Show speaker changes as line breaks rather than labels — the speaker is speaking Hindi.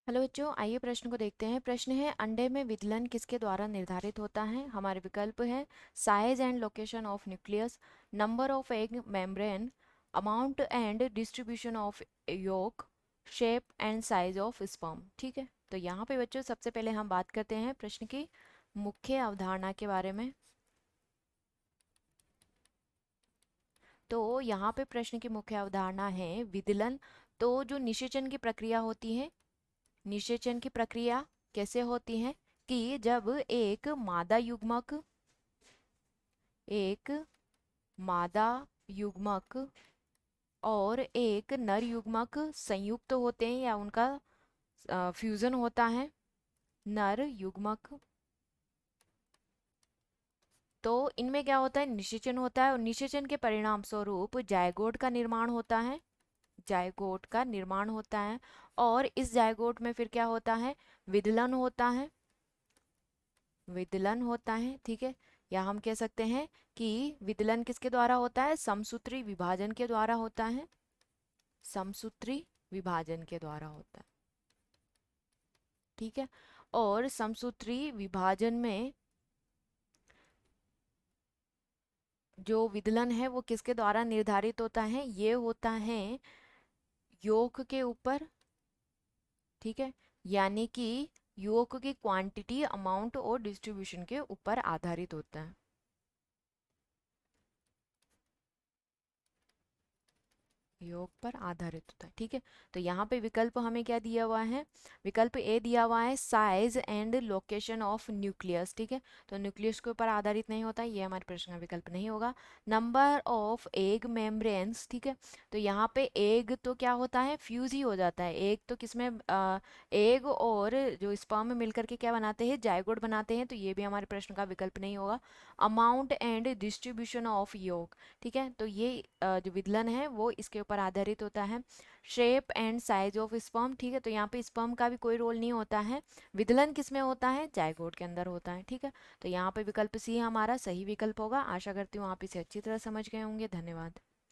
हेलो बच्चों, आइए प्रश्न को देखते हैं। प्रश्न है, अंडे में विदलन किसके द्वारा निर्धारित होता है। हमारे विकल्प है size and location of nucleus, number of egg membrane, amount and distribution of yolk, shape and size of sperm. ठीक है, तो यहाँ पे बच्चों सबसे पहले हम बात करते हैं प्रश्न की मुख्य अवधारणा के बारे में। तो यहाँ पे प्रश्न की मुख्य अवधारणा है विदलन। तो जो निषेचन की प्रक्रिया होती है, निषेचन की प्रक्रिया कैसे होती है कि जब एक मादा युग्मक और एक नर युग्मक संयुक्त होते हैं या उनका फ्यूजन होता है, नर युग्मक, तो इनमें क्या होता है, निषेचन होता है और निषेचन के परिणाम स्वरूप जायगोट का निर्माण होता है। जायगोट का निर्माण होता है और इस जायगोट में फिर क्या होता है, विदलन होता है। विदलन होता है, ठीक है। या हम कह सकते हैं कि विदलन किसके द्वारा होता है, समसूत्री विभाजन के द्वारा होता है। समसूत्री विभाजन के द्वारा होता है, ठीक है। और समसूत्री विभाजन में जो विदलन है वो किसके द्वारा निर्धारित होता है, ये होता है योक के ऊपर, ठीक है। यानी कि योक की क्वांटिटी, अमाउंट और डिस्ट्रीब्यूशन के ऊपर आधारित होता है। योग पर आधारित होता है, ठीक है। तो यहाँ पे विकल्प हमें क्या दिया हुआ है, विकल्प ए दिया हुआ है size and location of nucleus, ठीक है। तो न्यूक्लियस के ऊपर आधारित नहीं होता, ये हमारे प्रश्न का विकल्प नहीं होगा। नंबर ऑफ एग मेम्ब्रेन्स, ठीक है। तो यहाँ पे एग तो क्या होता है, फ्यूज ही हो जाता है। एग तो किसमें एग और जो स्पर्म मिलकर के क्या बनाते हैं, जायगोट बनाते हैं, तो ये भी हमारे प्रश्न का विकल्प नहीं होगा। अमाउंट एंड डिस्ट्रीब्यूशन ऑफ योग, ठीक है। तो ये जो विदलन है वो इसके ऊपर आधारित होता है। Shape and size of sperm, ठीक है। तो यहाँ पे स्पर्म का भी कोई रोल नहीं होता है। विदलन किस में होता है, जायगोट के अंदर होता है, ठीक है। तो यहाँ पे विकल्प सी हमारा सही विकल्प होगा। आशा करती हूँ आप इसे अच्छी तरह समझ गए होंगे। धन्यवाद।